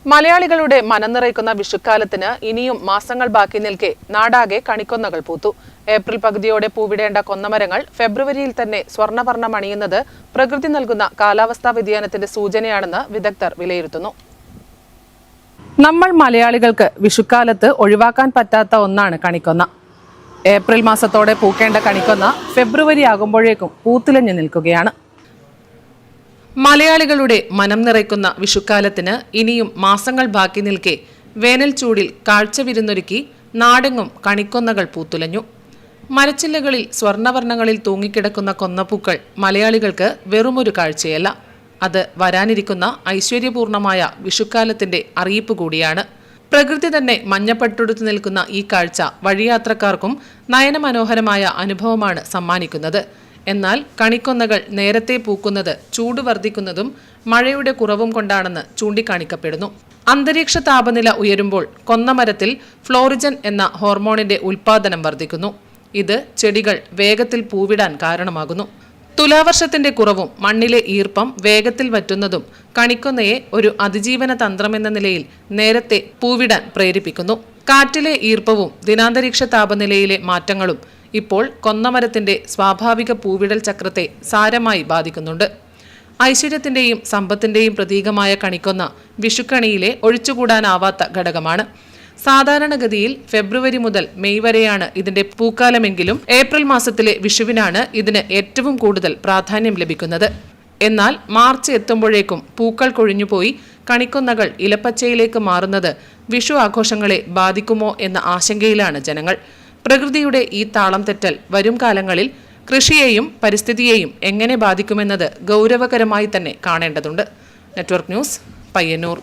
മലയാളികളുടെ മനം നിറയ്ക്കുന്ന വിഷുക്കാലത്തിന് ഇനിയും മാസങ്ങൾ ബാക്കി നിൽക്കെ നാടാകെ കണിക്കൊന്നകൾ പൂത്തു. ഏപ്രിൽ പകുതിയോടെ പൂവിടേണ്ട കൊന്നമരങ്ങൾ ഫെബ്രുവരിയിൽ തന്നെ സ്വർണ്ണവർണ്ണം അണിയുന്നത് പ്രകൃതി നൽകുന്ന കാലാവസ്ഥാ വ്യതിയാനത്തിന്റെ സൂചനയാണെന്ന് വിദഗ്ധർ വിലയിരുത്തുന്നു. നമ്മൾ മലയാളികൾക്ക് വിഷുക്കാലത്ത് ഒഴിവാക്കാൻ പറ്റാത്ത ഒന്നാണ് കണിക്കൊന്ന. ഏപ്രിൽ മാസത്തോടെ പൂക്കേണ്ട കണിക്കൊന്ന ഫെബ്രുവരി ആകുമ്പോഴേക്കും പൂത്തുലഞ്ഞു നിൽക്കുകയാണ്. മലയാളികളുടെ മനം നിറയ്ക്കുന്ന വിഷുക്കാലത്തിന് ഇനിയും മാസങ്ങൾ ബാക്കി നിൽക്കെ വേനൽ ചൂടിൽ കാഴ്ച വിരുന്നൊരുക്കി നാടെങ്ങും കണിക്കൊന്നകൾ പൂത്തുലഞ്ഞു. മരച്ചില്ലകളിൽ സ്വർണ്ണവർണ്ണങ്ങളിൽ തൂങ്ങിക്കിടക്കുന്ന കൊന്നപ്പൂക്കൾ മലയാളികൾക്ക് വെറുമൊരു കാഴ്ചയല്ല, അത് വരാനിരിക്കുന്ന ഐശ്വര്യപൂർണമായ വിഷുക്കാലത്തിന്റെ അറിയിപ്പ് കൂടിയാണ്. പ്രകൃതി തന്നെ മഞ്ഞപ്പട്ടുടുത്തു നിൽക്കുന്ന ഈ കാഴ്ച വഴിയാത്രക്കാർക്കും നയനമനോഹരമായ അനുഭവമാണ് സമ്മാനിക്കുന്നത്. എന്നാൽ കണിക്കൊന്നകൾ നേരത്തെ പൂക്കുന്നത് ചൂട് വർദ്ധിക്കുന്നതും മഴയുടെ കുറവും കൊണ്ടാണെന്ന് ചൂണ്ടിക്കാണിക്കപ്പെടുന്നു. അന്തരീക്ഷ താപനില ഉയരുമ്പോൾ കൊന്നമരത്തിൽ ഫ്ലോറിജൻ എന്ന ഹോർമോണിന്റെ ഉൽപാദനം വർദ്ധിക്കുന്നു. ഇത് ചെടികൾ വേഗത്തിൽ പൂവിടാൻ കാരണമാകുന്നു. തുലാവർഷത്തിന്റെ കുറവും മണ്ണിലെ ഈർപ്പം വേഗത്തിൽ വറ്റുന്നതും കണിക്കൊന്നയെ ഒരു അതിജീവന തന്ത്രമെന്ന നിലയിൽ നേരത്തെ പൂവിടാൻ പ്രേരിപ്പിക്കുന്നു. കാറ്റിലെ ഈർപ്പവും ദിനാന്തരീക്ഷ താപനിലയിലെ മാറ്റങ്ങളും ഇപ്പോൾ കൊന്നമരത്തിന്റെ സ്വാഭാവിക പൂവിടൽ ചക്രത്തെ സാരമായി ബാധിക്കുന്നുണ്ട്. ഐശ്വര്യത്തിന്റെയും സമ്പത്തിന്റെയും പ്രതീകമായ കണിക്കൊന്ന വിഷുക്കണിയിലെ ഒഴിച്ചുകൂടാനാവാത്ത ഘടകമാണ്. സാധാരണഗതിയിൽ ഫെബ്രുവരി മുതൽ മെയ് വരെയാണ് ഇതിന്റെ പൂക്കാലമെങ്കിലും ഏപ്രിൽ മാസത്തിലെ വിഷുവിനാണ് ഇതിന് ഏറ്റവും കൂടുതൽ പ്രാധാന്യം ലഭിക്കുന്നത്. എന്നാൽ മാർച്ച് എത്തുമ്പോഴേക്കും പൂക്കൾ കൊഴിഞ്ഞുപോയി കണിക്കൊന്നകൾ ഇലപ്പച്ചയിലേക്ക് മാറുന്നത് വിഷു ആഘോഷങ്ങളെ ബാധിക്കുമോ എന്ന ആശങ്കയിലാണ് ജനങ്ങൾ. പ്രകൃതിയുടെ ഈ താളം തെറ്റൽ വരും കാലങ്ങളിൽ കൃഷിയെയും പരിസ്ഥിതിയെയും എങ്ങനെ ബാധിക്കുമെന്നത് ഗൗരവകരമായി തന്നെ കാണേണ്ടതുണ്ട്. Network news, Payyanur.